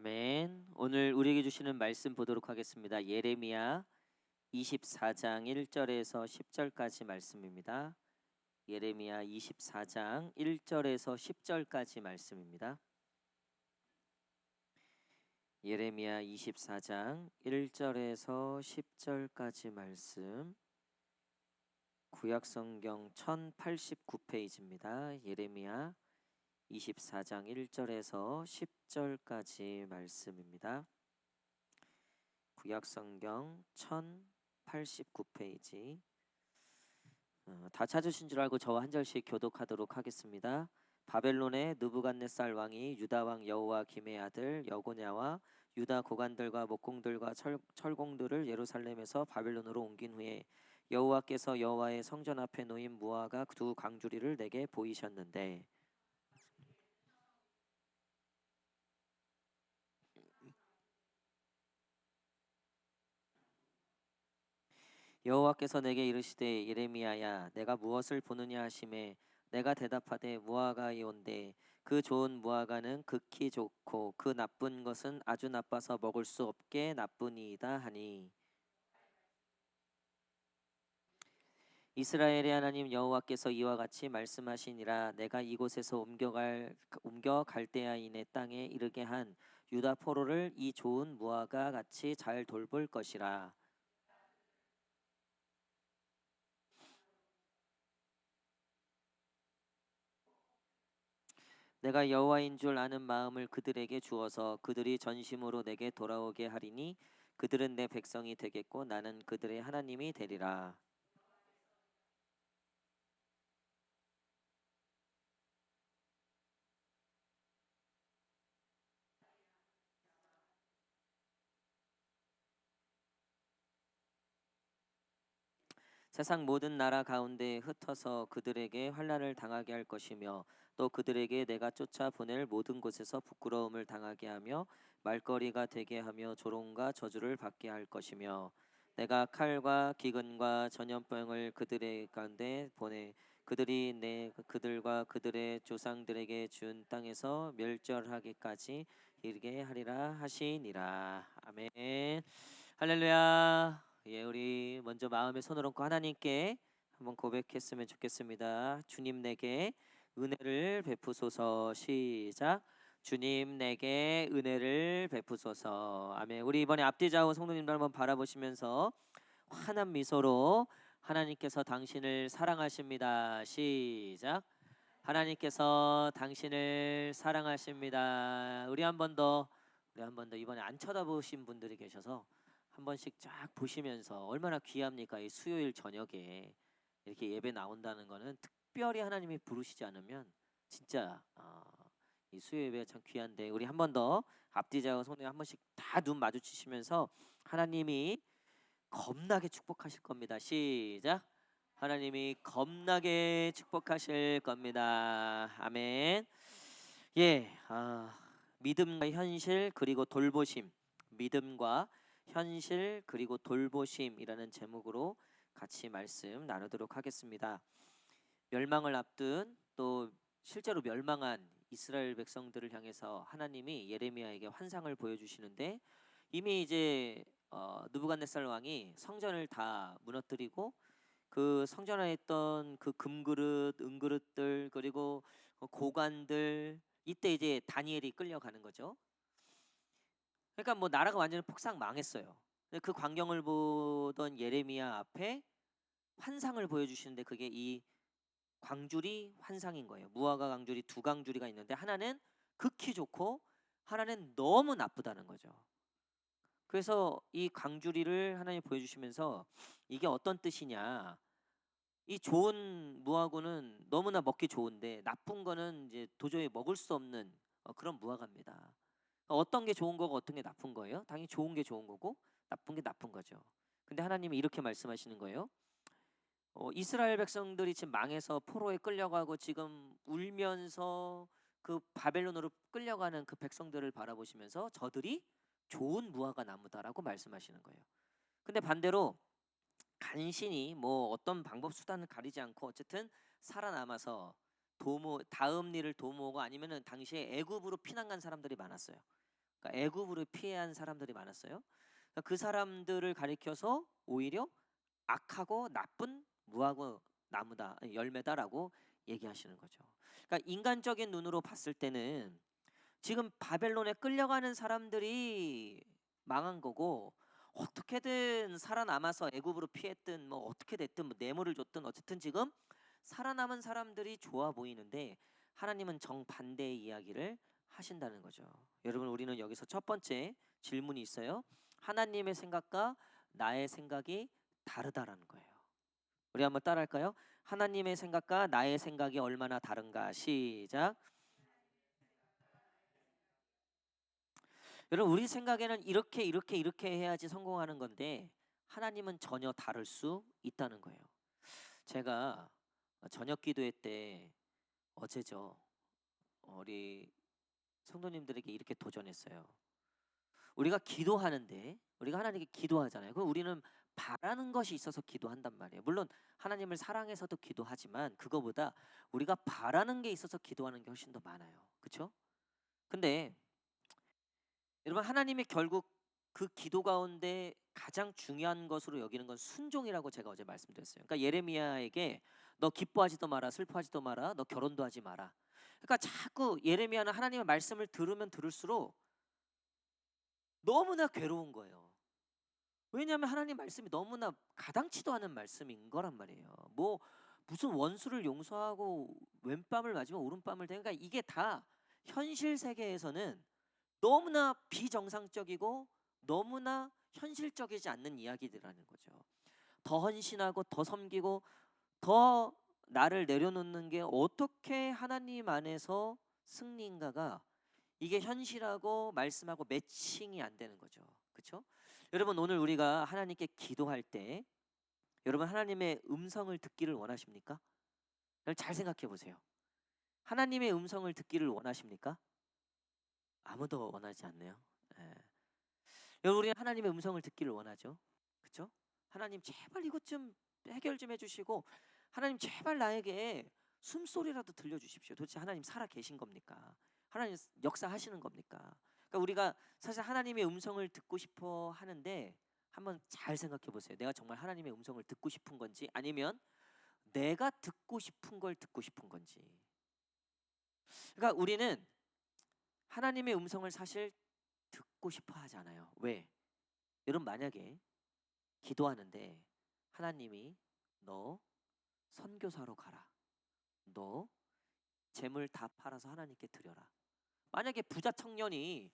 아멘. 오늘 우리에게 주시는 말씀 보도록 하겠습니다. 예레미야 24장 1절에서 10절까지 말씀입니다. 예레미야 24장 1절에서 10절까지 말씀입니다. 예레미야 24장 1절에서 10절까지 말씀. 구약성경 1089페이지입니다. 예레미야 24장 1절에서 10절까지 말씀입니다. 구약성경 1089페이지. 다 찾으신 줄 알고 저와 한 절씩 교독하도록 하겠습니다. 바벨론의 느부갓네살 왕이 유다 왕 여호와김의 아들 여고냐와 유다 고관들과 목공들과 철공들을 예루살렘에서 바벨론으로 옮긴 후에 여호와께서 여호와의 성전 앞에 놓인 무화과 두 광주리를 내게 보이셨는데 여호와께서 내게 이르시되 예레미야야 내가 무엇을 보느냐 하시매 내가 대답하되 무화과이온데 그 좋은 무화과는 극히 좋고 그 나쁜 것은 아주 나빠서 먹을 수 없게 나쁘니이다 하니 이스라엘의 하나님 여호와께서 이와 같이 말씀하시니라 내가 이곳에서 옮겨 갈대아인의 땅에 이르게 한 유다 포로를 이 좋은 무화과 같이 잘 돌볼 것이라. 내가 여호와인 줄 아는 마음을 그들에게 주어서 그들이 전심으로 내게 돌아오게 하리니 그들은 내 백성이 되겠고 나는 그들의 하나님이 되리라. 세상 모든 나라 가운데 흩어서 그들에게 환난을 당하게 할 것이며 또 그들에게 내가 쫓아 보낼 모든 곳에서 부끄러움을 당하게 하며 말거리가 되게 하며 조롱과 저주를 받게 할 것이며 내가 칼과 기근과 전염병을 그들의 가운데 보내 그들이 그들과 그들의 조상들에게 준 땅에서 멸절하기까지 이르게 하리라 하시니라. 아멘. 할렐루야. 예, 우리 먼저 마음에 손을 얹고 하나님께 한번 고백했으면 좋겠습니다. 주님 내게 은혜를 베푸소서. 시작. 주님 내게 은혜를 베푸소서. 아멘. 우리 이번에 앞뒤 좌우 성도님들 한번 바라보시면서 환한 미소로 하나님께서 당신을 사랑하십니다. 시작. 하나님께서 당신을 사랑하십니다. 우리 한 번 더 이번에 안 쳐다보신 분들이 계셔서 한 번씩 쫙 보시면서 얼마나 귀합니까? 이 수요일 저녁에 이렇게 예배 나온다는 거는 특별히 하나님이 부르시지 않으면 진짜 이 수요 예배가 참 귀한데 우리 한 번 더 앞뒤좌우 손에 한 번씩 다 눈 마주치시면서 하나님이 겁나게 축복하실 겁니다. 시작. 하나님이 겁나게 축복하실 겁니다. 아멘. 예, 믿음과 현실 그리고 돌보심. 믿음과 현실 그리고 돌보심이라는 제목으로 같이 말씀 나누도록 하겠습니다. 멸망을 앞둔 또 실제로 멸망한 이스라엘 백성들을 향해서 하나님이 예레미야에게 환상을 보여주시는데 이미 이제 느부갓네살 왕이 성전을 다 무너뜨리고 그 성전 안에 있던 그 금그릇, 은그릇들 그리고 고관들 이때 이제 다니엘이 끌려가는 거죠. 그러니까 뭐 나라가 완전히 폭삭 망했어요. 근데 그 광경을 보던 예레미야 앞에 환상을 보여주시는데 그게 이 광주리 환상인 거예요. 무화과 광주리 두 광주리가 있는데 하나는 극히 좋고 하나는 너무 나쁘다는 거죠. 그래서 이 광주리를 하나님 보여주시면서 이게 어떤 뜻이냐? 이 좋은 무화과는 너무나 먹기 좋은데 나쁜 거는 이제 도저히 먹을 수 없는 그런 무화과입니다. 어떤 게 좋은 거고 어떤 게 나쁜 거예요? 당연히 좋은 게 좋은 거고 나쁜 게 나쁜 거죠. 근데 하나님이 이렇게 말씀하시는 거예요. 이스라엘 백성들이 지금 망해서 포로에 끌려가고 지금 울면서 그 바벨론으로 끌려가는 그 백성들을 바라보시면서 저들이 좋은 무화과 나무다라고 말씀하시는 거예요. 근데 반대로 간신히 뭐 어떤 방법 수단을 가리지 않고 어쨌든 살아남아서 다음 일을 도모하고 아니면은 당시에 애굽으로 피난 간 사람들이 많았어요. 그러니까 애굽으로 피한 사람들이 많았어요. 그러니까 그 사람들을 가리켜서 오히려 악하고 나쁜 무하고 나무다, 열매다라고 얘기하시는 거죠. 그러니까 인간적인 눈으로 봤을 때는 지금 바벨론에 끌려가는 사람들이 망한 거고, 어떻게든 살아남아서 애굽으로 피했든 뭐 어떻게 됐든 뭐 뇌물을 줬든 어쨌든 지금 살아남은 사람들이 좋아 보이는데, 하나님은 정반대의 이야기를 하신다는 거죠. 여러분, 우리는 여기서 첫 번째 질문이 있어요. 하나님의 생각과 나의 생각이 다르다라는 거예요. 우리 한번 따라할까요? 하나님의 생각과 나의 생각이 얼마나 다른가. 시작. 여러분, 우리 생각에는 이렇게 해야지 성공하는 건데, 하나님은 전혀 다를 수 있다는 거예요. 제가 저녁 기도회 때 어제죠, 우리 성도님들에게 이렇게 도전했어요. 우리가 기도하는데, 우리가 하나님께 기도하잖아요. 그럼 우리는 바라는 것이 있어서 기도한단 말이에요. 물론 하나님을 사랑해서도 기도하지만 그거보다 우리가 바라는 게 있어서 기도하는 게 훨씬 더 많아요. 그렇죠? 근데 여러분, 하나님이 결국 그 기도 가운데 가장 중요한 것으로 여기는 건 순종이라고 제가 어제 말씀드렸어요. 그러니까 예레미야에게 너 기뻐하지도 마라, 슬퍼하지도 마라, 너 결혼도 하지 마라. 그러니까 자꾸 예레미야는 하나님의 말씀을 들으면 들을수록 너무나 괴로운 거예요. 왜냐하면 하나님 말씀이 너무나 가당치도 않은 말씀인 거란 말이에요. 뭐 무슨 원수를 용서하고 왼뺨을 맞으면 오른뺨을 대는, 그러니까 이게 다 현실 세계에서는 너무나 비정상적이고 너무나 현실적이지 않는 이야기들이라는 거죠. 더 헌신하고 더 섬기고 더 나를 내려놓는 게 어떻게 하나님 안에서 승리인가가, 이게 현실하고 말씀하고 매칭이 안 되는 거죠. 그렇죠? 여러분, 오늘 우리가 하나님께 기도할 때 여러분, 하나님의 음성을 듣기를 원하십니까? 잘 생각해 보세요. 하나님의 음성을 듣기를 원하십니까? 아무도 원하지 않네요. 예. 여러분, 우리는 하나님의 음성을 듣기를 원하죠. 그렇죠? 하나님 제발 이것 좀 해결 좀 해주시고, 하나님 제발 나에게 숨소리라도 들려주십시오. 도대체 하나님 살아 계신 겁니까? 하나님 역사하시는 겁니까? 그러니까 우리가 사실 하나님의 음성을 듣고 싶어 하는데, 한번 잘 생각해 보세요. 내가 정말 하나님의 음성을 듣고 싶은 건지, 아니면 내가 듣고 싶은 걸 듣고 싶은 건지. 그러니까 우리는 하나님의 음성을 사실 듣고 싶어 하잖아요. 왜? 여러분, 만약에 기도하는데 하나님이 너 선교사로 가라, 너 재물 다 팔아서 하나님께 드려라. 만약에 부자 청년이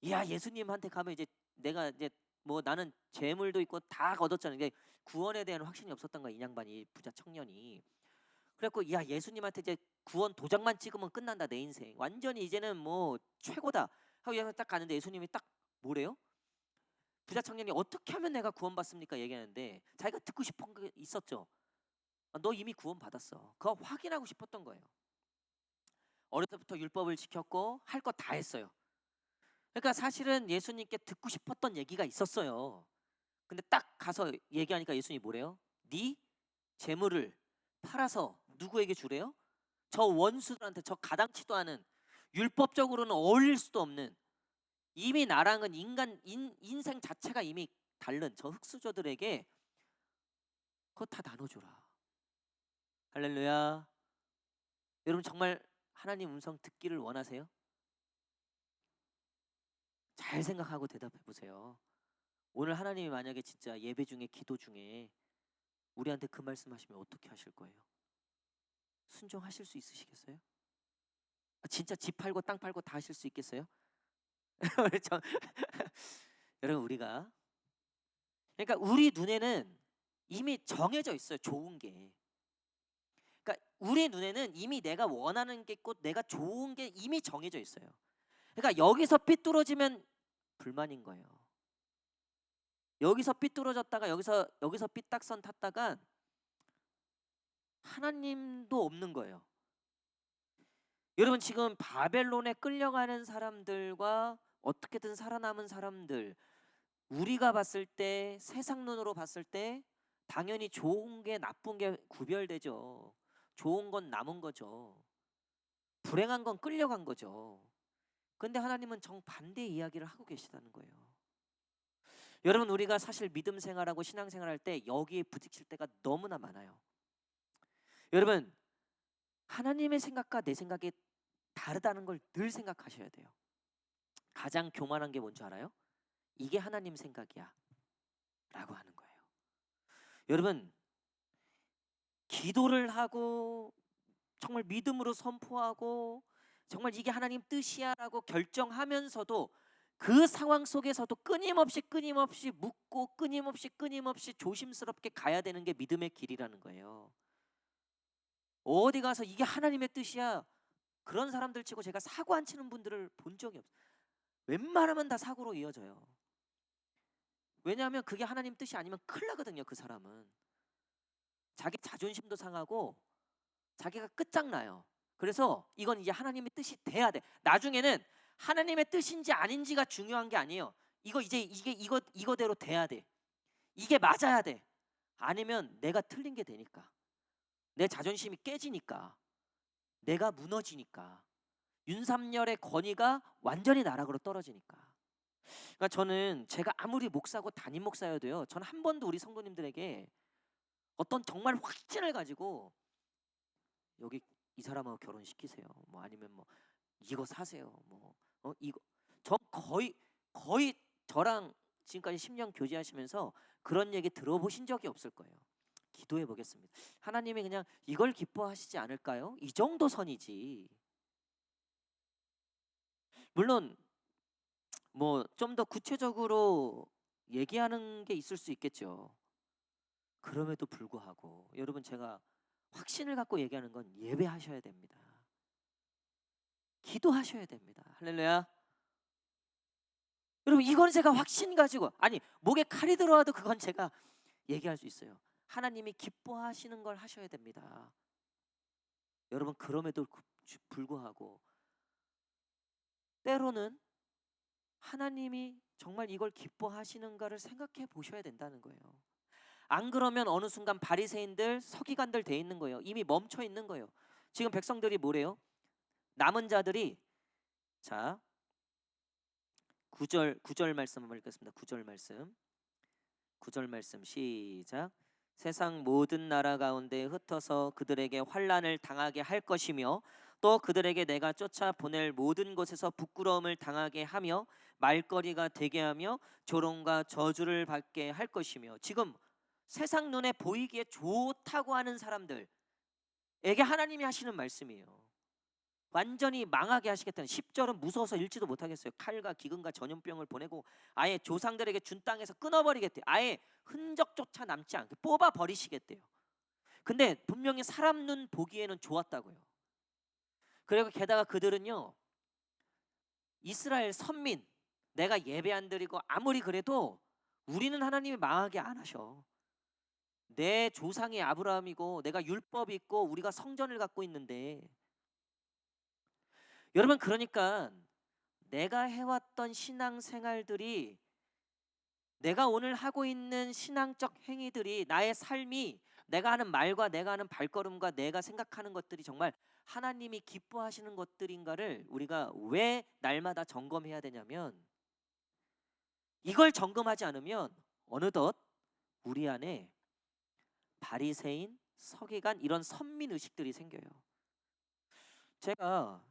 야 예수님한테 가면 이제 내가 이제 뭐 나는 재물도 있고 다 얻었잖아요. 근데 구원에 대한 확신이 없었던 거야, 이 양반이, 부자 청년이. 그래갖고 야 예수님한테 이제 구원 도장만 찍으면 끝난다, 내 인생 완전히 이제는 뭐 최고다 하고 예수 딱 가는데, 예수님이 딱 뭐래요? 부자 청년이 어떻게 하면 내가 구원받습니까? 얘기하는데 자기가 듣고 싶은 게 있었죠. 너 이미 구원받았어. 그거 확인하고 싶었던 거예요. 어릴 때부터 율법을 지켰고 할 거 다 했어요. 그러니까 사실은 예수님께 듣고 싶었던 얘기가 있었어요. 근데 딱 가서 얘기하니까 예수님이 뭐래요? 네 재물을 팔아서 누구에게 주래요? 저 원수들한테, 저 가당치도 않은, 율법적으로는 어울릴 수도 없는, 이미 나랑은 인생 자체가 이미 다른 저 흙수저들에게 그거 다 나눠줘라. 할렐루야. 여러분, 정말 하나님 음성 듣기를 원하세요? 잘 생각하고 대답해 보세요. 오늘 하나님이 만약에 진짜 예배 중에, 기도 중에 우리한테 그 말씀하시면 어떻게 하실 거예요? 순종하실 수 있으시겠어요? 진짜 집 팔고 땅 팔고 다 하실 수 있겠어요? 여러분, 우리가, 그러니까 우리 눈에는 이미 정해져 있어요, 좋은 게. 그러니까 우리 눈에는 이미 내가 원하는 게 있고 내가 좋은 게 이미 정해져 있어요. 그러니까 여기서 삐뚤어지면 불만인 거예요. 여기서 삐뚤어졌다가 여기서 삐딱선 탔다가 하나님도 없는 거예요. 여러분, 지금 바벨론에 끌려가는 사람들과 어떻게든 살아남은 사람들, 우리가 봤을 때, 세상 눈으로 봤을 때 당연히 좋은 게 나쁜 게 구별되죠. 좋은 건 남은 거죠. 불행한 건 끌려간 거죠. 근데 하나님은 정반대의 이야기를 하고 계시다는 거예요. 여러분, 우리가 사실 믿음 생활하고 신앙 생활할 때 여기에 부딪힐 때가 너무나 많아요. 여러분, 하나님의 생각과 내 생각이 다르다는 걸 늘 생각하셔야 돼요. 가장 교만한 게 뭔지 알아요? 이게 하나님 생각이야 라고 하는 거예요. 여러분, 기도를 하고 정말 믿음으로 선포하고 정말 이게 하나님 뜻이야 라고 결정하면서도 그 상황 속에서도 끊임없이 묻고 끊임없이 조심스럽게 가야 되는 게 믿음의 길이라는 거예요. 어디 가서 이게 하나님의 뜻이야 그런 사람들 치고 제가 사고 안 치는 분들을 본 적이 없어요. 웬만하면 다 사고로 이어져요. 왜냐하면 그게 하나님 뜻이 아니면 큰일 나거든요. 그 사람은 자기 자존심도 상하고 자기가 끝장나요. 그래서 이건 이제 하나님의 뜻이 돼야 돼. 나중에는 하나님의 뜻인지 아닌지가 중요한 게 아니에요. 이거 이제 이거대로 돼야 돼. 이게 맞아야 돼. 아니면 내가 틀린 게 되니까. 내 자존심이 깨지니까. 내가 무너지니까. 윤삼열의 권위가 완전히 나락으로 떨어지니까. 그러니까 저는 제가 아무리 목사고 담임 목사여도요. 저는 한 번도 우리 성도님들에게 어떤 정말 확신을 가지고 여기 이 사람하고 결혼시키세요. 뭐 아니면 뭐 이거 사세요. 뭐 이거 저 거의 저랑 지금까지 10년 교제하시면서 그런 얘기 들어보신 적이 없을 거예요. 기도해 보겠습니다. 하나님이 그냥 이걸 기뻐하시지 않을까요? 이 정도 선이지. 물론 뭐 좀 더 구체적으로 얘기하는 게 있을 수 있겠죠. 그럼에도 불구하고 여러분, 제가 확신을 갖고 얘기하는 건 예배하셔야 됩니다. 기도하셔야 됩니다. 할렐루야. 여러분, 이건 제가 확신 가지고, 아니 목에 칼이 들어와도 그건 제가 얘기할 수 있어요. 하나님이 기뻐하시는 걸 하셔야 됩니다. 여러분, 그럼에도 불구하고 때로는 하나님이 정말 이걸 기뻐하시는가를 생각해 보셔야 된다는 거예요. 안 그러면 어느 순간 바리새인들, 서기관들 돼 있는 거예요. 이미 멈춰 있는 거예요. 지금 백성들이 뭐래요? 남은 자들이, 자 9절 말씀 한번 읽겠습니다. 9절 말씀 시작. 세상 모든 나라 가운데 흩어서 그들에게 환난을 당하게 할 것이며 또 그들에게 내가 쫓아 보낼 모든 곳에서 부끄러움을 당하게 하며 말거리가 되게 하며 조롱과 저주를 받게 할 것이며. 지금 세상 눈에 보이기에 좋다고 하는 사람들에게 하나님이 하시는 말씀이에요. 완전히 망하게 하시겠다는. 10절은 무서워서 읽지도 못하겠어요. 칼과 기근과 전염병을 보내고 아예 조상들에게 준 땅에서 끊어버리겠대요. 아예 흔적조차 남지 않게 뽑아버리시겠대요. 근데 분명히 사람 눈 보기에는 좋았다고요. 그리고 게다가 그들은요, 이스라엘 선민, 내가 예배 안 드리고 아무리 그래도 우리는 하나님이 망하게 안 하셔. 내 조상이 아브라함이고 내가 율법이 있고 우리가 성전을 갖고 있는데. 여러분, 그러니까 내가 해왔던 신앙생활들이, 내가 오늘 하고 있는 신앙적 행위들이, 나의 삶이, 내가 하는 말과 내가 하는 발걸음과 내가 생각하는 것들이 정말 하나님이 기뻐하시는 것들인가를 우리가 왜 날마다 점검해야 되냐면, 이걸 점검하지 않으면 어느덧 우리 안에 바리새인, 서기관, 이런 선민 의식들이 생겨요. 제가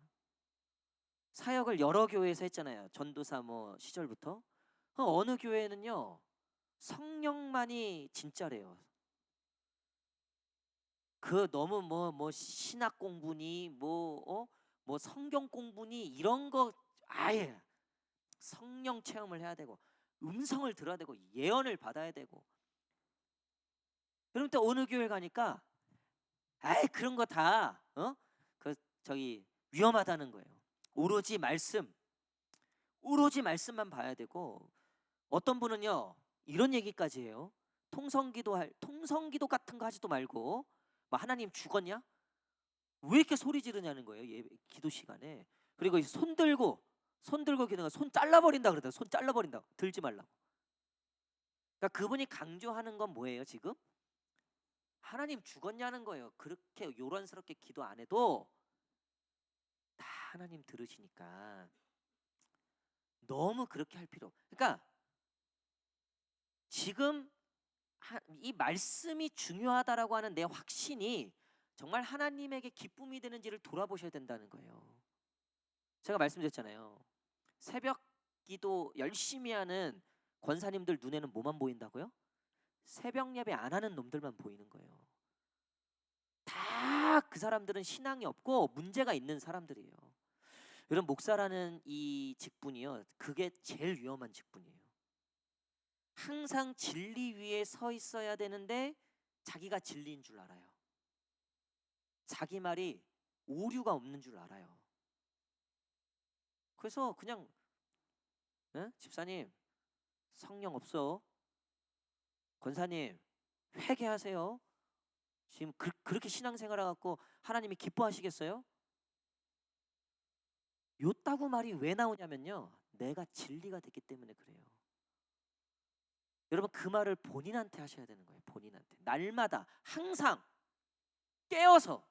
사역을 여러 교회에서 했잖아요. 전도사 뭐 시절부터. 어느 교회는요, 성령만이 진짜래요. 그 너무 뭐 신학 공부니 뭐 성경 공부니 이런 거, 아예 성령 체험을 해야 되고 음성을 들어야 되고 예언을 받아야 되고. 그럼 또 어느 교회 가니까 아이 그런 거 다 그 저기 위험하다는 거예요. 오로지 말씀만 봐야 되고. 어떤 분은요 이런 얘기까지 해요. 통성기도 같은 거 하지도 말고, 뭐 하나님 죽었냐? 왜 이렇게 소리 지르냐는 거예요. 기도 시간에. 그리고 손 들고 기도가 손 잘라버린다 그러더라고요. 손 잘라버린다. 들지 말라고. 그러니까 그분이 강조하는 건 뭐예요 지금? 하나님 죽었냐는 거예요. 그렇게 요란스럽게 기도 안 해도 다 하나님 들으시니까. 너무 그렇게 할 필요. 그러니까 지금 이 말씀이 중요하다라고 하는 내 확신이 정말 하나님에게 기쁨이 되는지를 돌아보셔야 된다는 거예요. 제가 말씀드렸잖아요. 새벽 기도 열심히 하는 권사님들 눈에는 뭐만 보인다고요? 새벽 예배 안 하는 놈들만 보이는 거예요. 다 그 사람들은 신앙이 없고 문제가 있는 사람들이에요. 여러분, 목사라는 이 직분이요, 그게 제일 위험한 직분이에요. 항상 진리 위에 서 있어야 되는데 자기가 진리인 줄 알아요. 자기 말이 오류가 없는 줄 알아요. 그래서 그냥 집사님 성령 없어, 권사님 회개하세요. 지금 그렇게 신앙생활 해갖고 하나님이 기뻐하시겠어요? 요따구 말이 왜 나오냐면요, 내가 진리가 됐기 때문에 그래요. 여러분, 그 말을 본인한테 하셔야 되는 거예요. 본인한테 날마다 항상 깨어서.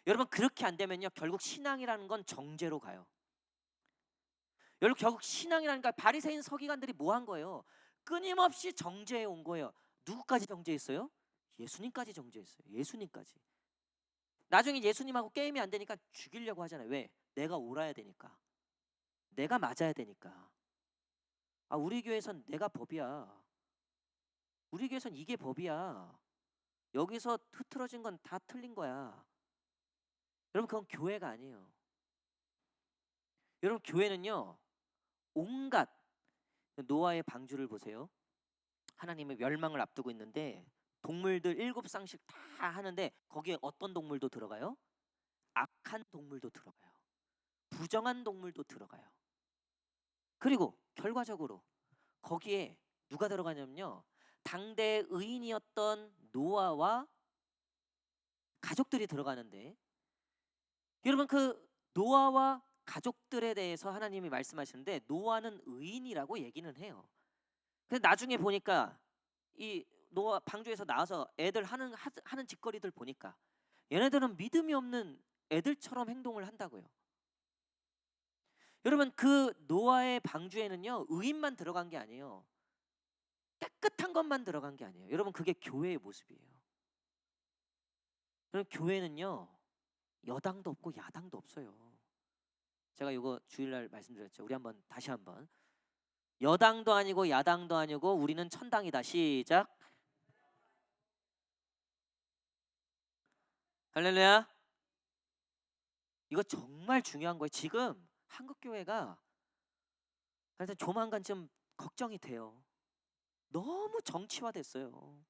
여러분, 그렇게 안 되면요, 결국 신앙이라는 건 정죄로 가요. 여러분, 결국 신앙이라는 건 바리새인 서기관들이 뭐 한 거예요? 끊임없이 정죄해 온 거예요. 누구까지 정죄했어요? 예수님까지 정죄했어요. 예수님까지. 나중에 예수님하고 게임이 안 되니까 죽이려고 하잖아요. 왜? 내가 옳아야 되니까. 내가 맞아야 되니까. 아, 우리 교회선 내가 법이야. 우리 교회선 이게 법이야. 여기서 흐트러진 건 다 틀린 거야. 여러분, 그건 교회가 아니에요. 여러분, 교회는요, 온갖 노아의 방주를 보세요. 하나님의 멸망을 앞두고 있는데 동물들 7쌍씩 다 하는데 거기에 어떤 동물도 들어가요? 악한 동물도 들어가요. 부정한 동물도 들어가요. 그리고 결과적으로 거기에 누가 들어가냐면요, 당대 의인이었던 노아와 가족들이 들어가는데, 여러분, 그 노아와 가족들에 대해서 하나님이 말씀하시는데 노아는 의인이라고 얘기는 해요. 근데 나중에 보니까 이 노아 방주에서 나와서 애들 하는 짓거리들 보니까 얘네들은 믿음이 없는 애들처럼 행동을 한다고요. 여러분, 그 노아의 방주에는요, 의인만 들어간 게 아니에요. 깨끗한 것만 들어간 게 아니에요. 여러분, 그게 교회의 모습이에요. 여러분, 교회는요, 여당도 없고 야당도 없어요. 제가 이거 주일날 말씀드렸죠. 우리 한번 다시 한번. 여당도 아니고 야당도 아니고 우리는 천당이다. 시작. 할렐루야. 이거 정말 중요한 거예요. 지금 한국 교회가 하여튼 조만간 좀 걱정이 돼요. 너무 정치화됐어요.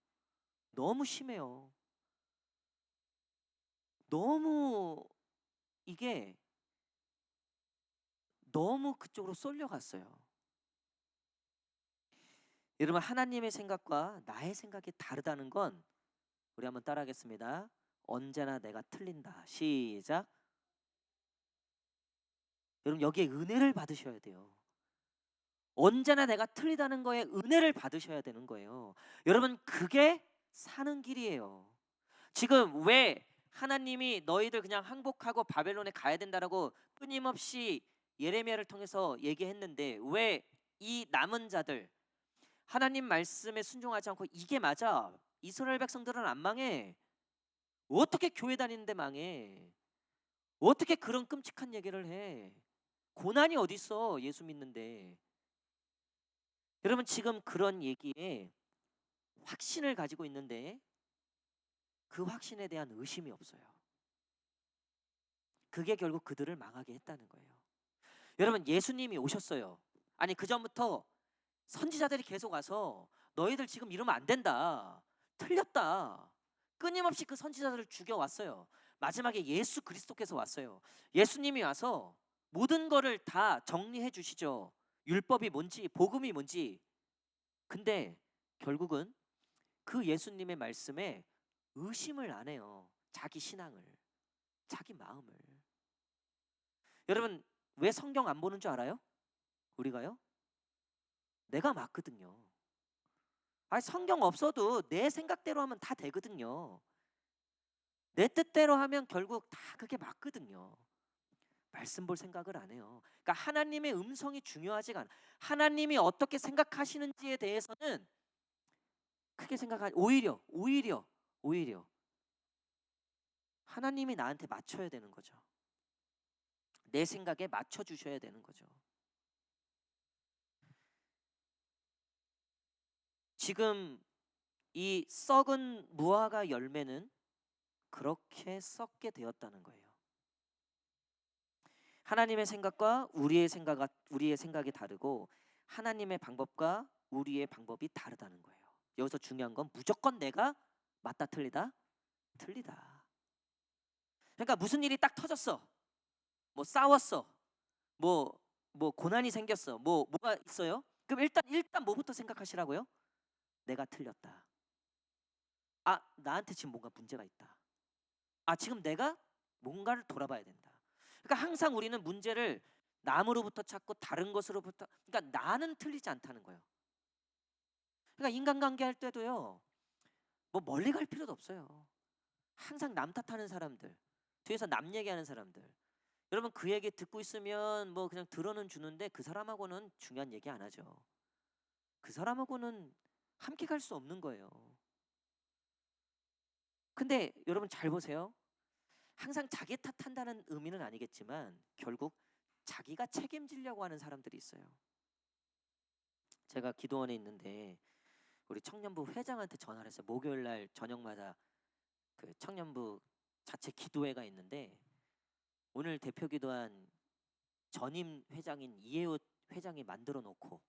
너무 심해요. 너무 이게 너무 그쪽으로 쏠려갔어요. 여러분, 하나님의 생각과 나의 생각이 다르다는 건, 우리 한번 따라하겠습니다. 언제나 내가 틀린다. 시작. 여러분, 여기에 은혜를 받으셔야 돼요. 언제나 내가 틀리다는 거에 은혜를 받으셔야 되는 거예요. 여러분, 그게 사는 길이에요. 지금 왜 하나님이 너희들 그냥 항복하고 바벨론에 가야 된다라고 끊임없이 예레미야를 통해서 얘기했는데 왜 이 남은 자들 하나님 말씀에 순종하지 않고 이게 맞아, 이스라엘 백성들은 안 망해, 어떻게 교회 다니는데 망해, 어떻게 그런 끔찍한 얘기를 해, 고난이 어딨어 예수 믿는데. 여러분, 지금 그런 얘기에 확신을 가지고 있는데 그 확신에 대한 의심이 없어요. 그게 결국 그들을 망하게 했다는 거예요. 여러분, 예수님이 오셨어요. 아니, 그 전부터 선지자들이 계속 와서 너희들 지금 이러면 안 된다, 틀렸다, 끊임없이 그 선지자들을 죽여왔어요. 마지막에 예수 그리스도께서 왔어요. 예수님이 와서 모든 거를 다 정리해 주시죠. 율법이 뭔지, 복음이 뭔지. 근데 결국은 그 예수님의 말씀에 의심을 안 해요. 자기 신앙을, 자기 마음을. 여러분, 왜 성경 안 보는 줄 알아요? 우리가요? 내가 맞거든요. 아니, 성경 없어도 내 생각대로 하면 다 되거든요. 내 뜻대로 하면 결국 다 그게 맞거든요. 말씀 볼 생각을 안 해요. 그러니까 하나님의 음성이 중요하지가 않아. 하나님이 어떻게 생각하시는지에 대해서는 크게 생각하지. 오히려 하나님이 나한테 맞춰야 되는 거죠. 내 생각에 맞춰 주셔야 되는 거죠. 지금 이 썩은 무화과 열매는 그렇게 썩게 되었다는 거예요. 하나님의 생각과 우리의 생각이 다르고 하나님의 방법과 우리의 방법이 다르다는 거예요. 여기서 중요한 건 무조건 내가 맞다 틀리다? 틀리다. 그러니까 무슨 일이 딱 터졌어. 뭐 싸웠어. 뭐 고난이 생겼어. 뭐가 있어요? 그럼 일단 뭐부터 생각하시라고요? 내가 틀렸다. 아, 나한테 지금 뭔가 문제가 있다. 아, 지금 내가 뭔가를 돌아봐야 된다. 그러니까 항상 우리는 문제를 남으로부터 찾고 다른 것으로부터, 그러니까 나는 틀리지 않다는 거예요. 그러니까 인간관계 할 때도요, 뭐 멀리 갈 필요도 없어요. 항상 남 탓하는 사람들, 뒤에서 남 얘기하는 사람들, 여러분 그 얘기 듣고 있으면 뭐 그냥 들어는 주는데 그 사람하고는 중요한 얘기 안 하죠. 그 사람하고는 함께 갈 수 없는 거예요. 근데 여러분 잘 보세요. 항상 자기 탓한다는 의미는 아니겠지만 결국 자기가 책임지려고 하는 사람들이 있어요. 제가 기도원에 있는데 우리 청년부 회장한테 전화를 했어요. 목요일 날 저녁마다 그 청년부 자체 기도회가 있는데 오늘 대표 기도한 전임 회장인 이혜우 회장이 만들어 놓고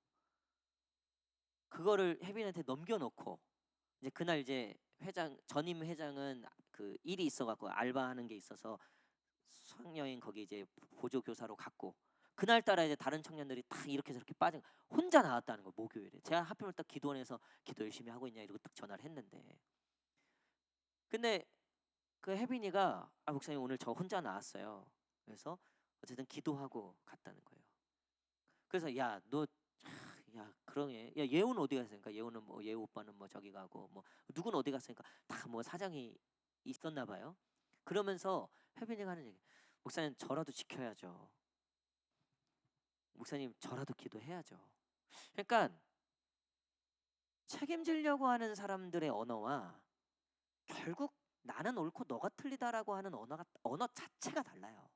그거를 혜빈한테 넘겨 놓고 이제 그날 이제 전임 회장은 그 일이 있어갖고 알바하는 게 있어서 수학여행 거기 이제 보조 교사로 갔고 그날따라 이제 다른 청년들이 다 이렇게 저렇게 빠진 혼자 나왔다는 거 목요일에. 제가 하필이면 딱 기도원에서 기도 열심히 하고 있냐 이러고 딱 전화를 했는데 근데 그 혜빈이가 목사님 오늘 저 혼자 나왔어요. 그래서 어쨌든 기도하고 갔다는 거예요. 그래서 야 그러네. 야 예우는 어디 갔으니까 예우는 뭐 예우 오빠는 뭐 저기 가고 뭐 누구는 어디 갔으니까 다 뭐 사정이 있었나 봐요. 그러면서 혜빈이가 하는 얘기 목사님 저라도 지켜야죠. 목사님 저라도 기도해야죠. 그러니까 책임지려고 하는 사람들의 언어와 결국 나는 옳고 너가 틀리다라고 하는 언어 자체가 달라요.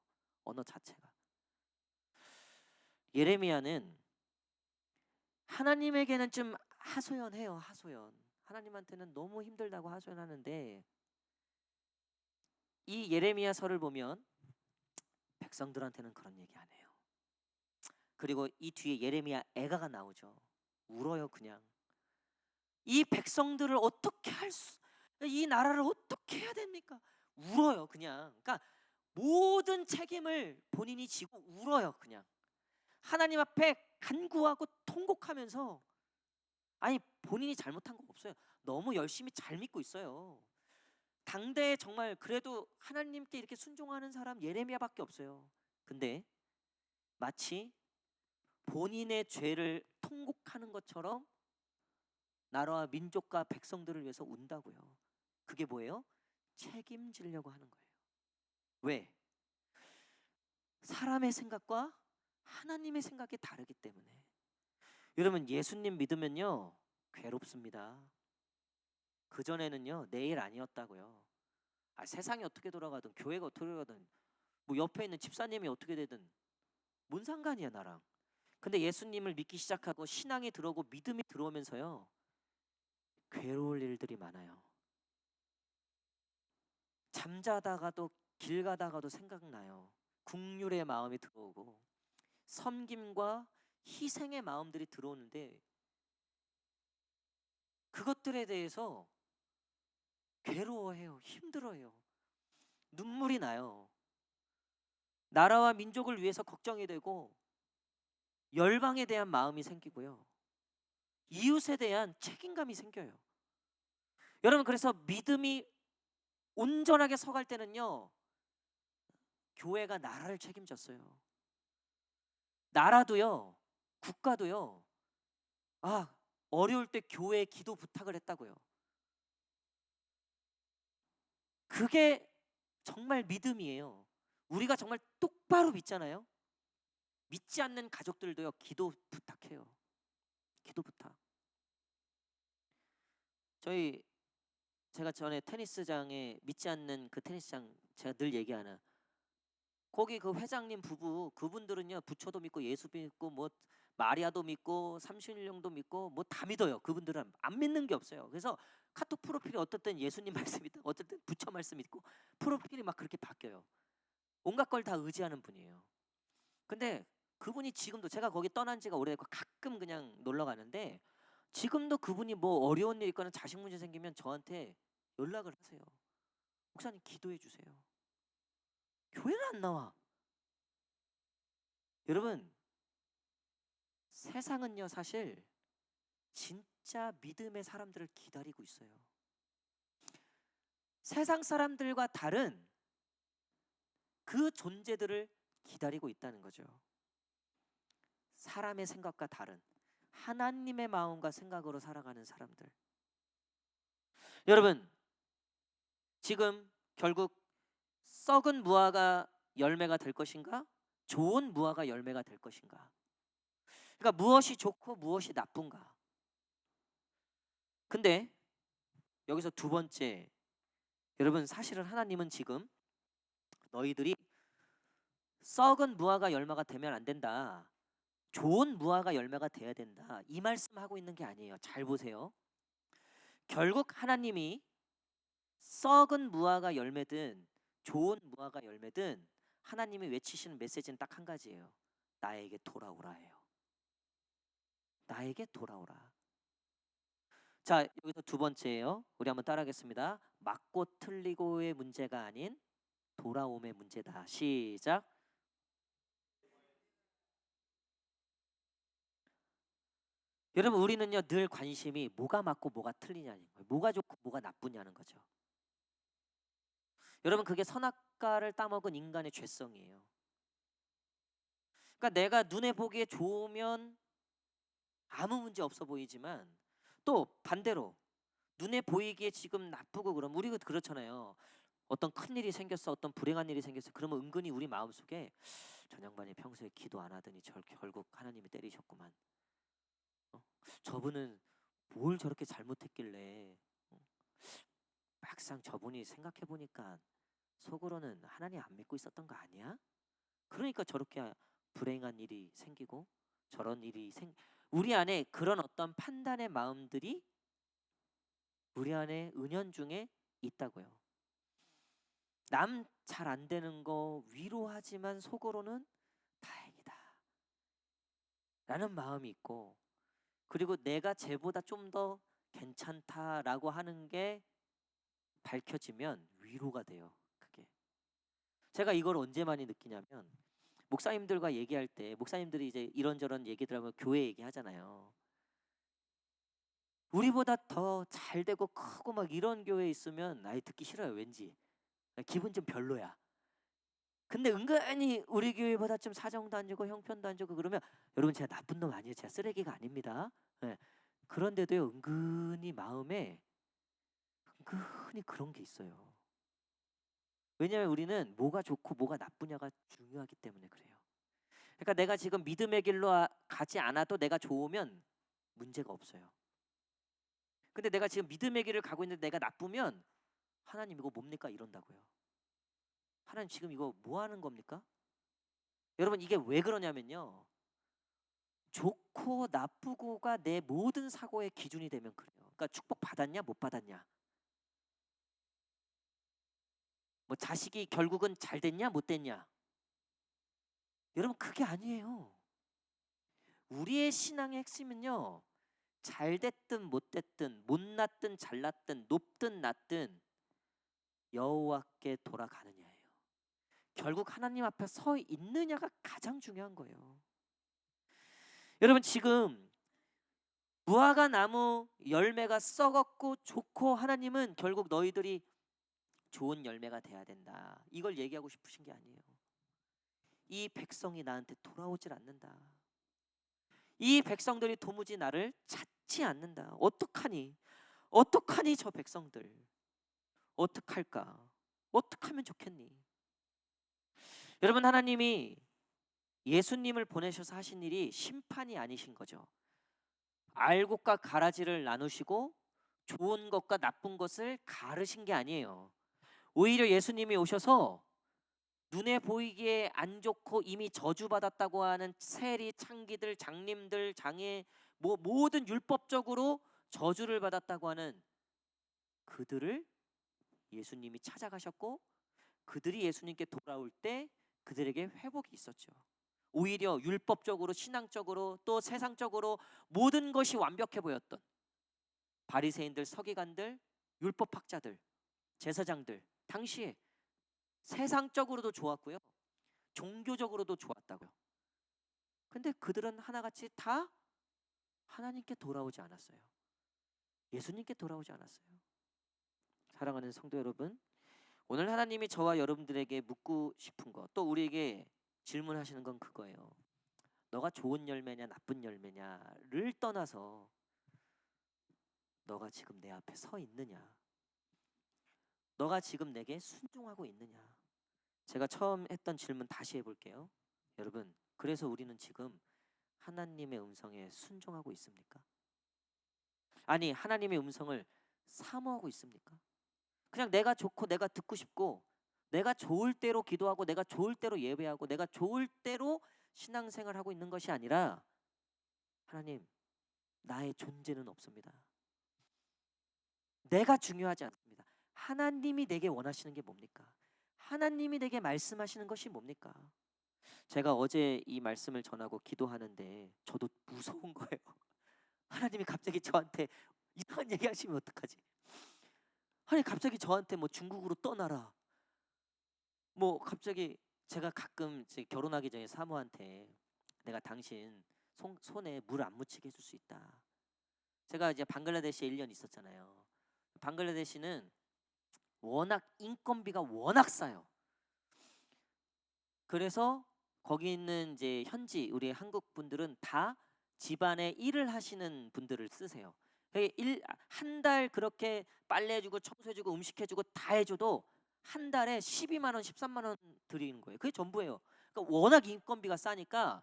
언어 자체가. 예레미야는 하나님에게는 좀 하소연해요. 하소연. 하나님한테는 너무 힘들다고 하소연하는데 이 예레미야서를 보면 백성들한테는 그런 얘기 안 해요. 그리고 이 뒤에 예레미야 애가가 나오죠. 울어요 그냥. 이 백성들을 어떻게 이 나라를 어떻게 해야 됩니까? 울어요 그냥. 그러니까 모든 책임을 본인이 지고 울어요 그냥. 하나님 앞에 간구하고 통곡하면서 아니 본인이 잘못한 거 없어요. 너무 열심히 잘 믿고 있어요. 당대에 정말 그래도 하나님께 이렇게 순종하는 사람 예레미야밖에 없어요. 근데 마치 본인의 죄를 통곡하는 것처럼 나라와 민족과 백성들을 위해서 운다고요. 그게 뭐예요? 책임지려고 하는 거예요. 왜? 사람의 생각과 하나님의 생각이 다르기 때문에. 여러분 예수님 믿으면요 괴롭습니다. 그전에는요 내일 아니었다고요. 세상이 어떻게 돌아가든 교회가 어떻게 돌아가든 뭐 옆에 있는 집사님이 어떻게 되든 뭔 상관이야 나랑. 근데 예수님을 믿기 시작하고 신앙이 들어오고 믿음이 들어오면서요 괴로울 일들이 많아요. 잠자다가도 길 가다가도 생각나요. 국률의 마음이 들어오고 섬김과 희생의 마음들이 들어오는데 그것들에 대해서 괴로워해요. 힘들어요. 눈물이 나요. 나라와 민족을 위해서 걱정이 되고 열방에 대한 마음이 생기고요. 이웃에 대한 책임감이 생겨요. 여러분 그래서 믿음이 온전하게 서갈 때는요. 교회가 나라를 책임졌어요. 나라도요. 국가도요. 어려울 때 교회에 기도 부탁을 했다고요. 그게 정말 믿음이에요. 우리가 정말 똑바로 믿잖아요. 믿지 않는 가족들도요, 기도 부탁해요. 기도 부탁. 제가 전에 테니스장에 믿지 않는 그 테니스장 제가 늘 얘기하는 거기 그 회장님 부부 그분들은요 부처도 믿고 예수 믿고 뭐 마리아도 믿고 삼신령도 믿고 뭐 다 믿어요. 그분들은 안 믿는 게 없어요. 그래서 카톡 프로필이 어떨 땐 예수님 말씀 있고 어떨 땐 부처 말씀 있고 프로필이 막 그렇게 바뀌어요. 온갖 걸 다 의지하는 분이에요. 근데 그분이 지금도 제가 거기 떠난 지가 오래됐고 가끔 그냥 놀러 가는데 지금도 그분이 뭐 어려운 일 있거나 자식 문제 생기면 저한테 연락을 하세요. 목사님 기도해 주세요. 교회는 안 나와. 여러분 세상은요 사실 진짜 믿음의 사람들을 기다리고 있어요. 세상 사람들과 다른 그 존재들을 기다리고 있다는 거죠. 사람의 생각과 다른 하나님의 마음과 생각으로 살아가는 사람들. 여러분 지금 결국 썩은 무화과 열매가 될 것인가? 좋은 무화과 열매가 될 것인가? 그러니까 무엇이 좋고 무엇이 나쁜가? 근데 여기서 두 번째, 여러분 사실은 하나님은 지금 너희들이 썩은 무화과 열매가 되면 안 된다. 좋은 무화과 열매가 돼야 된다. 이 말씀하고 있는 게 아니에요. 잘 보세요. 결국 하나님이 썩은 무화과 열매든 좋은 무화과 열매든 하나님이 외치시는 메시지는 딱 한 가지예요. 나에게 돌아오라예요. 나에게 돌아오라. 자, 여기서 두 번째예요. 우리 한번 따라하겠습니다. 맞고 틀리고의 문제가 아닌 돌아옴의 문제다. 시작. 여러분 우리는요 늘 관심이 뭐가 맞고 뭐가 틀리냐는 거예요. 뭐가 좋고 뭐가 나쁘냐는 거죠. 여러분 그게 선악과를 따먹은 인간의 죄성이에요. 그러니까 내가 눈에 보기에 좋으면 아무 문제 없어 보이지만 또 반대로 눈에 보이기에 지금 나쁘고 그러면 우리가 그렇잖아요. 어떤 큰일이 생겼어, 어떤 불행한 일이 생겼어. 그러면 은근히 우리 마음속에 전 양반이 평소에 기도 안 하더니 결국 하나님이 때리셨구만. 저분은 뭘 저렇게 잘못했길래 막상 저분이 생각해 보니까 속으로는 하나님 안 믿고 있었던 거 아니야? 그러니까 저렇게 불행한 일이 생기고 저런 일이 우리 안에 그런 어떤 판단의 마음들이 우리 안에 은연중에 있다고요. 남 잘 안 되는 거 위로하지만 속으로는 다행이다 라는 마음이 있고, 그리고 내가 쟤보다 좀 더 괜찮다라고 하는 게 밝혀지면 위로가 돼요. 그게 제가 이걸 언제 많이 느끼냐면 목사님들과 얘기할 때 목사님들이 이제 이런저런 얘기들 하면 교회 얘기하잖아요. 우리보다 더 잘 되고 크고 막 이런 교회 있으면 아예 듣기 싫어요. 왠지 기분 좀 별로야. 근데 은근히 우리 교회보다 좀 사정도 안 주고 형편도 안 주고 그러면 여러분 제가 나쁜 놈 아니에요. 제가 쓰레기가 아닙니다. 예. 그런데도요 은근히 마음에 은근히 그런 게 있어요. 왜냐하면 우리는 뭐가 좋고 뭐가 나쁘냐가 중요하기 때문에 그래요. 그러니까 내가 지금 믿음의 길로 가지 않아도 내가 좋으면 문제가 없어요. 근데 내가 지금 믿음의 길을 가고 있는데 내가 나쁘면 하나님 이거 뭡니까 이런다고요. 하나님 지금 이거 뭐 하는 겁니까? 여러분 이게 왜 그러냐면요. 좋고 나쁘고가 내 모든 사고의 기준이 되면 그래요. 그러니까 축복 받았냐 못 받았냐. 뭐 자식이 결국은 잘 됐냐 못 됐냐. 여러분 그게 아니에요. 우리의 신앙의 핵심은요. 잘 됐든 못 됐든 못났든 잘났든 높든 낮든 여호와께 돌아가느냐예요. 결국 하나님 앞에 서 있느냐가 가장 중요한 거예요. 여러분 지금 무화과 나무 열매가 썩었고 좋고 하나님은 결국 너희들이 좋은 열매가 돼야 된다. 이걸 얘기하고 싶으신 게 아니에요. 이 백성이 나한테 돌아오질 않는다. 이 백성들이 도무지 나를 찾지 않는다. 어떡하니? 어떡하니 저 백성들? 어떡할까? 어떡하면 좋겠니? 여러분, 하나님이 예수님을 보내셔서 하신 일이 심판이 아니신 거죠. 알곡과 가라지를 나누시고 좋은 것과 나쁜 것을 가르신 게 아니에요. 오히려 예수님이 오셔서 눈에 보이기에 안 좋고 이미 저주받았다고 하는 세리, 창기들, 장님들, 장애, 모든 율법적으로 저주를 받았다고 하는 그들을 예수님이 찾아가셨고, 그들이 예수님께 돌아올 때 그들에게 회복이 있었죠. 오히려 율법적으로, 신앙적으로, 또 세상적으로 모든 것이 완벽해 보였던 바리새인들, 서기관들, 율법학자들, 제사장들, 당시에 세상적으로도 좋았고요, 종교적으로도 좋았다고요. 근데 그들은 하나같이 다 하나님께 돌아오지 않았어요. 예수님께 돌아오지 않았어요. 사랑하는 성도 여러분, 오늘 하나님이 저와 여러분들에게 묻고 싶은 것, 또 우리에게 질문하시는 건 그거예요. 너가 좋은 열매냐 나쁜 열매냐를 떠나서 너가 지금 내 앞에 서 있느냐, 너가 지금 내게 순종하고 있느냐. 제가 처음 했던 질문 다시 해볼게요. 여러분, 그래서 우리는 지금 하나님의 음성에 순종하고 있습니까? 아니, 하나님의 음성을 사모하고 있습니까? 그냥 내가 좋고 내가 듣고 싶고 내가 좋을 대로 기도하고 내가 좋을 대로 예배하고 내가 좋을 대로 신앙생활하고 있는 것이 아니라, 하나님, 나의 존재는 없습니다. 내가 중요하지 않습니다. 하나님이 내게 원하시는 게 뭡니까? 하나님이 내게 말씀하시는 것이 뭡니까? 제가 어제 이 말씀을 전하고 기도하는데 저도 무서운 거예요. 하나님이 갑자기 저한테 이상한 얘기 하시면 어떡하지? 아니, 갑자기 저한테 뭐 중국으로 떠나라, 뭐 갑자기, 제가 가끔 제 결혼하기 전에 사모한테 내가 당신 손에 물 안 묻히게 해줄 수 있다. 제가 이제 방글라데시에 1년 있었잖아요. 방글라데시는 워낙 인건비가 워낙 싸요. 그래서 거기 있는 이제 현지 우리 한국 분들은 다 집안에 일을 하시는 분들을 쓰세요. 한 달 그렇게 빨래해주고 청소해주고 음식해주고 다 해줘도 한 달에 12만 원, 13만 원 드리는 거예요. 그게 전부예요. 그러니까 워낙 인건비가 싸니까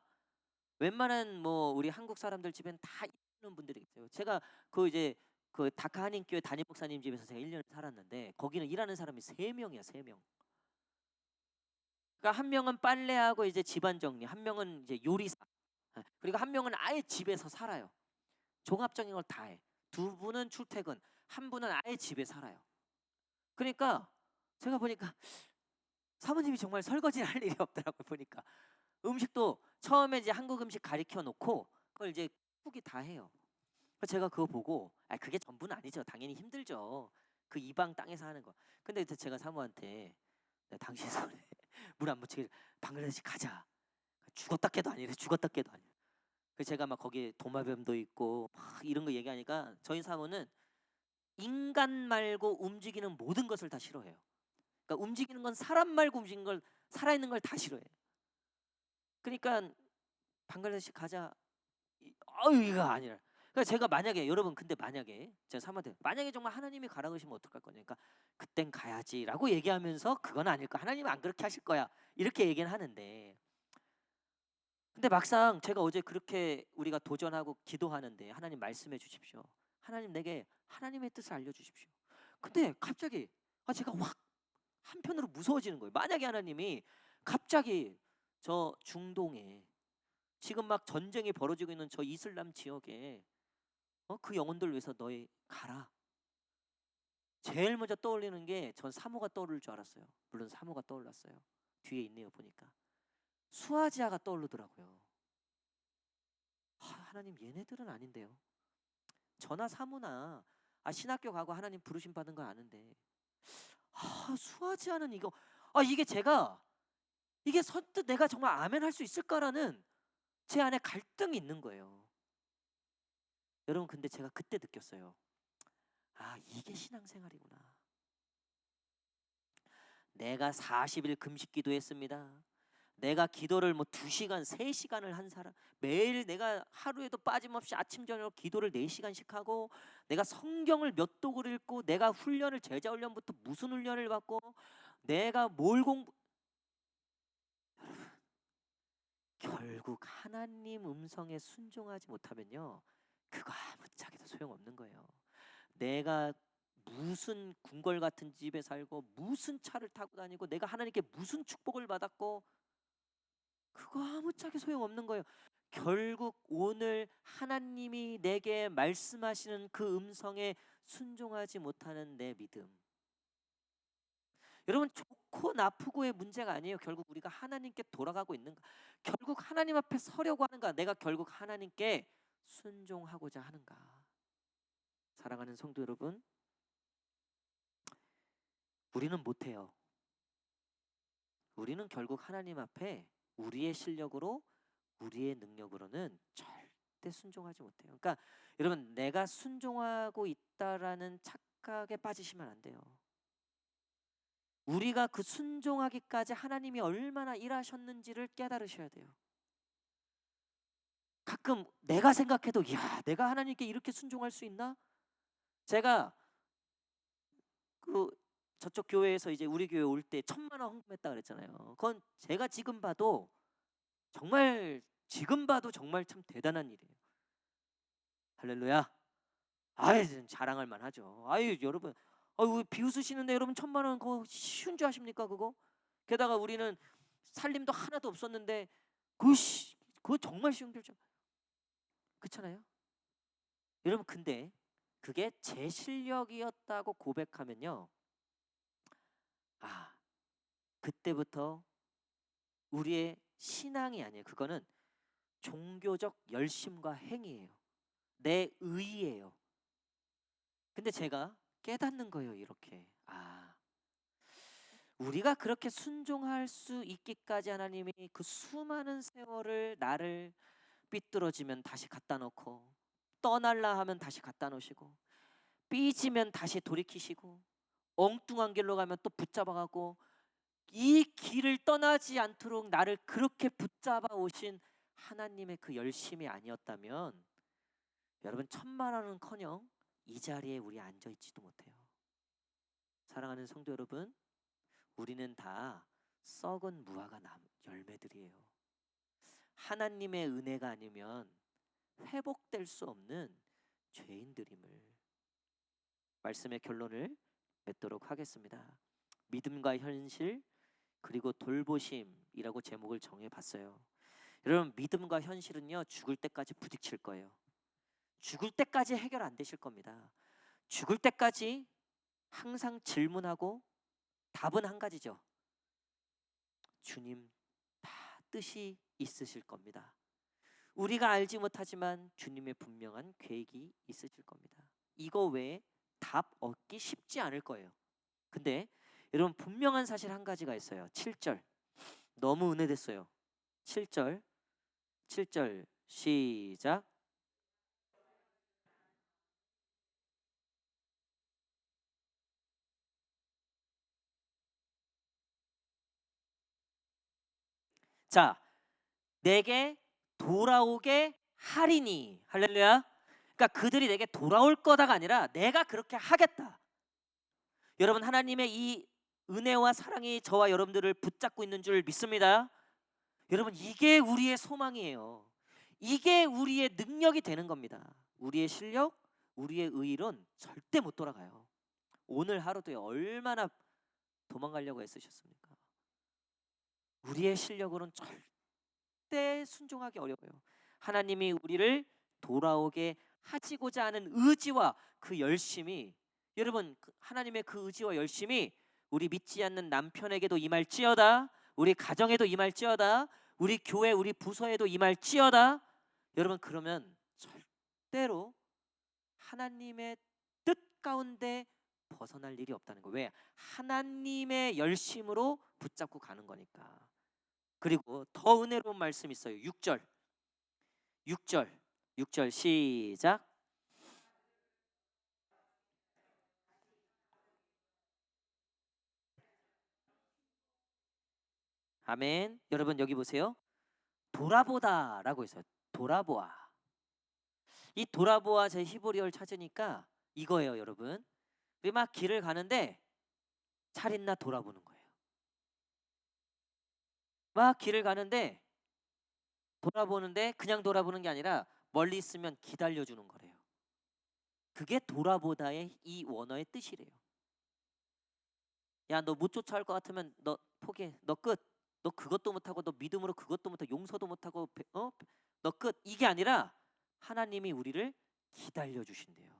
웬만한 뭐 우리 한국 사람들 집엔 다 있는 분들이 계세요. 제가 그 이제 그 다카 한인교회 담임 목사님 집에서 제가 1년 살았는데 거기는 일하는 사람이 3명이야, 3명. 그러니까 한 명은 빨래하고 이제 집안 정리, 한 명은 이제 요리사, 그리고 한 명은 아예 집에서 살아요. 종합적인 걸 다 해. 두 분은 출퇴근, 한 분은 아예 집에 살아요. 그러니까 제가 보니까 사모님이 정말 설거지 할 일이 없더라고요. 보니까 음식도 처음에 이제 한국 음식 가리켜 놓고 그걸 이제 쿡이 다 해요. 그래서 제가 그거 보고, 그게 전부는 아니죠. 당연히 힘들죠. 그 이방 땅에서 하는 거. 근데 그때 제가 사모한테 당신 손에 물 안 묻히게 방글라데시 가자. 죽었다 깨도 아니래. 죽었다 깨도 아니래. 그래서 제가 막 거기에 도마뱀도 있고 막 이런 거 얘기하니까 저희 사모는 인간 말고 움직이는 모든 것을 다 싫어해요. 그러니까 움직이는 건 사람 말고 움직이는 걸, 살아있는 걸 다 싫어해요. 그러니까 방글라데시 가자. 이거 아니라. 그러니까 제가 만약에, 여러분, 근데 만약에 제가 사모한테 만약에 정말 하나님이 가라 그러시면 어떡할 거니까, 그땐 가야지라고 얘기하면서 그건 아닐 거야. 하나님은 안 그렇게 하실 거야. 이렇게 얘기는 하는데, 근데 막상 제가 어제 그렇게 우리가 도전하고 기도하는데 하나님 말씀해 주십시오. 하나님 내게 하나님의 뜻을 알려주십시오. 근데 갑자기 제가 확 한편으로 무서워지는 거예요. 만약에 하나님이 갑자기 저 중동에 지금 막 전쟁이 벌어지고 있는 저 이슬람 지역에 그 영혼들 위해서 너희 가라. 제일 먼저 떠올리는 게 전 사모가 떠오를 줄 알았어요. 물론 사모가 떠올랐어요. 뒤에 있네요 보니까. 수아지아가 떠오르더라고요. 하나님, 얘네들은 아닌데요. 저나 사모나 신학교 가고 하나님 부르심 받은 거 아는데 수아지아는 이거, 이게 제가, 이게 선뜻 내가 정말 아멘 할 수 있을까라는 제 안에 갈등이 있는 거예요. 여러분, 근데 제가 그때 느꼈어요. 이게 신앙생활이구나. 내가 40일 금식 기도했습니다. 내가 기도를 뭐 2시간, 3시간을 한 사람, 매일 내가 하루에도 빠짐없이 아침 저녁 기도를 4시간씩 하고, 내가 성경을 몇 독을 읽고, 내가 훈련을, 제자 훈련부터 무슨 훈련을 받고, 내가 뭘 공부, 결국 하나님 음성에 순종하지 못하면요, 그거 아무짝에도 소용없는 거예요. 내가 무슨 궁궐 같은 집에 살고 무슨 차를 타고 다니고 내가 하나님께 무슨 축복을 받았고 그거 아무짝에 소용없는 거예요. 결국 오늘 하나님이 내게 말씀하시는 그 음성에 순종하지 못하는 내 믿음. 여러분, 좋고 나쁘고의 문제가 아니에요. 결국 우리가 하나님께 돌아가고 있는가. 결국 하나님 앞에 서려고 하는가. 내가 결국 하나님께 순종하고자 하는가. 사랑하는 성도 여러분, 우리는 못해요. 우리는 결국 하나님 앞에 우리의 실력으로 우리의 능력으로는 절대 순종하지 못해요. 그러니까 여러분, 내가 순종하고 있다라는 착각에 빠지시면 안 돼요. 우리가 그 순종하기까지 하나님이 얼마나 일하셨는지를 깨달으셔야 돼요. 가끔 내가 생각해도 야, 내가 하나님께 이렇게 순종할 수 있나? 제가 그 저쪽 교회에서 이제 우리 교회 올 때 1,000,000원 헌금했다 그랬잖아요. 그건 제가 지금 봐도 정말 참 대단한 일이에요. 할렐루야. 아이, 자랑할 만하죠. 아유, 여러분, 아유, 비웃으시는데 여러분 1,000,000원 그거 쉬운 줄 아십니까 그거? 게다가 우리는 살림도 하나도 없었는데 그거 정말 쉬운 줄 그렇잖아요. 여러분, 근데 그게 제 실력이었다고 고백하면요, 아, 그때부터 우리의 신앙이 아니에요. 그거는 종교적 열심과 행위예요. 내 의예요. 근데 제가 깨닫는 거예요. 이렇게, 우리가 그렇게 순종할 수 있기까지 하나님이 그 수많은 세월을 나를 삐뚤어지면 다시 갖다 놓고, 떠날라 하면 다시 갖다 놓으시고, 삐지면 다시 돌이키시고, 엉뚱한 길로 가면 또 붙잡아가고, 이 길을 떠나지 않도록 나를 그렇게 붙잡아 오신 하나님의 그 열심이 아니었다면 여러분, 1,000,000원은커녕 이 자리에 우리 앉아 있지도 못해요. 사랑하는 성도 여러분, 우리는 다 썩은 무화과 열매들이에요. 하나님의 은혜가 아니면 회복될 수 없는 죄인들임을, 말씀의 결론을 맺도록 하겠습니다. 믿음과 현실 그리고 돌보심이라고 제목을 정해봤어요. 여러분, 믿음과 현실은요, 죽을 때까지 부딪힐 거예요. 죽을 때까지 해결 안 되실 겁니다. 죽을 때까지 항상 질문하고 답은 한 가지죠. 주님, 다 뜻이 있으실 겁니다. 우리가 알지 못하지만 주님의 분명한 계획이 있으실 겁니다. 이거 외에 답 얻기 쉽지 않을 거예요. 근데 여러분, 분명한 사실 한 가지가 있어요. 7절. 너무 은혜됐어요. 7절 시작. 자, 내게 돌아오게 하리니. 할렐루야. 그러니까 그들이 내게 돌아올 거다가 아니라 내가 그렇게 하겠다. 여러분, 하나님의 이 은혜와 사랑이 저와 여러분들을 붙잡고 있는 줄 믿습니다. 여러분, 이게 우리의 소망이에요. 이게 우리의 능력이 되는 겁니다. 우리의 실력, 우리의 의의론 절대 못 돌아가요. 오늘 하루도요, 얼마나 도망가려고 애쓰셨습니까? 우리의 실력으로는 절대 순종하기 어려워요. 하나님이 우리를 돌아오게 하시고자 하는 의지와 그 열심이, 여러분, 하나님의 그 의지와 열심이 우리 믿지 않는 남편에게도 임할지어다, 우리 가정에도 임할지어다, 우리 교회 우리 부서에도 임할지어다. 여러분, 그러면 절대로 하나님의 뜻 가운데 벗어날 일이 없다는 거예요. 왜? 하나님의 열심으로 붙잡고 가는 거니까. 그리고 더 은혜로운 말씀 있어요. 6절 6절 시작. 아멘. 여러분, 여기 보세요. 돌아보다라고 있어요. 돌아보아. 이 돌아보아, 제 히브리어를 찾으니까 이거예요. 여러분, 우리 막 길을 가는데 잘 있나 돌아보는 거예요. 막 길을 가는데 돌아보는데 그냥 돌아보는 게 아니라 멀리 있으면 기다려주는 거래요. 그게 돌아보다의 이 원어의 뜻이래요. 야, 너 못 쫓아올 것 같으면 너 포기해. 너 끝. 너 그것도 못하고 너 믿음으로 그것도 못하고 용서도 못하고 너 끝. 이게 아니라 하나님이 우리를 기다려 주신대요.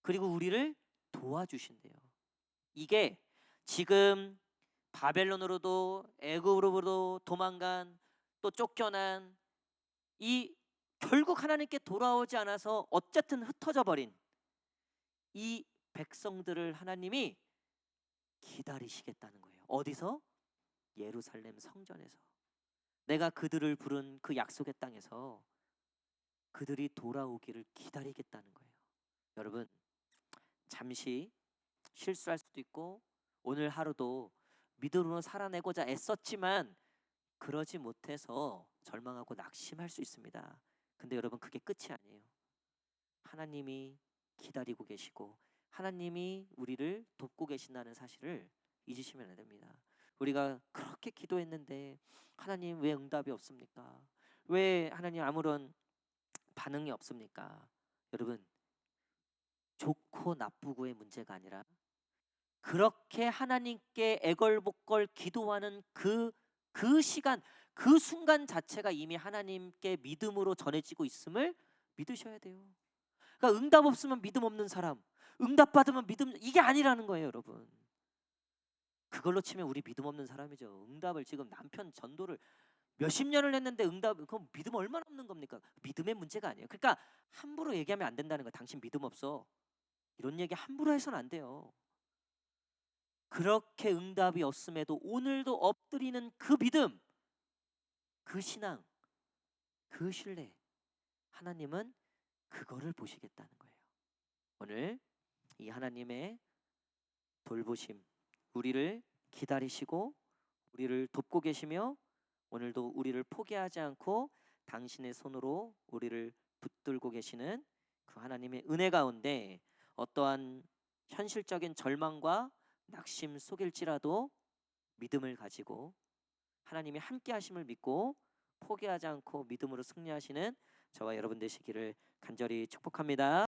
그리고 우리를 도와주신대요. 이게 지금 바벨론으로도 애굽으로도 도망간 또 쫓겨난 이 결국 하나님께 돌아오지 않아서 어쨌든 흩어져 버린 이 백성들을 하나님이 기다리시겠다는 거예요. 어디서? 예루살렘 성전에서. 내가 그들을 부른 그 약속의 땅에서 그들이 돌아오기를 기다리겠다는 거예요. 여러분, 잠시 실수할 수도 있고 오늘 하루도 믿음으로 살아내고자 애썼지만 그러지 못해서 절망하고 낙심할 수 있습니다. 근데 여러분, 그게 끝이 아니에요. 하나님이 기다리고 계시고 하나님이 우리를 돕고 계신다는 사실을 잊으시면 안 됩니다. 우리가 그렇게 기도했는데 하나님 왜 응답이 없습니까? 왜 하나님 아무런 반응이 없습니까? 여러분, 좋고 나쁘고의 문제가 아니라 그렇게 하나님께 애걸복걸 기도하는 그 시간, 그 순간 자체가 이미 하나님께 믿음으로 전해지고 있음을 믿으셔야 돼요. 그러니까 응답 없으면 믿음 없는 사람, 응답 받으면 믿음, 이게 아니라는 거예요, 여러분. 그걸로 치면 우리 믿음 없는 사람이죠. 응답을 지금 남편 전도를 몇십 년을 했는데 응답, 그럼 믿음 얼마나 없는 겁니까? 믿음의 문제가 아니에요. 그러니까 함부로 얘기하면 안 된다는 거예요. 당신 믿음 없어. 이런 얘기 함부로 해서는 안 돼요. 그렇게 응답이 없음에도 오늘도 엎드리는 그 믿음, 그 신앙, 그 신뢰, 하나님은 그거를 보시겠다는 거예요. 오늘 이 하나님의 돌보심, 우리를 기다리시고 우리를 돕고 계시며 오늘도 우리를 포기하지 않고 당신의 손으로 우리를 붙들고 계시는 그 하나님의 은혜 가운데 어떠한 현실적인 절망과 낙심 속일지라도 믿음을 가지고 하나님이 함께 하심을 믿고 포기하지 않고 믿음으로 승리하시는 저와 여러분 되시기를 간절히 축복합니다.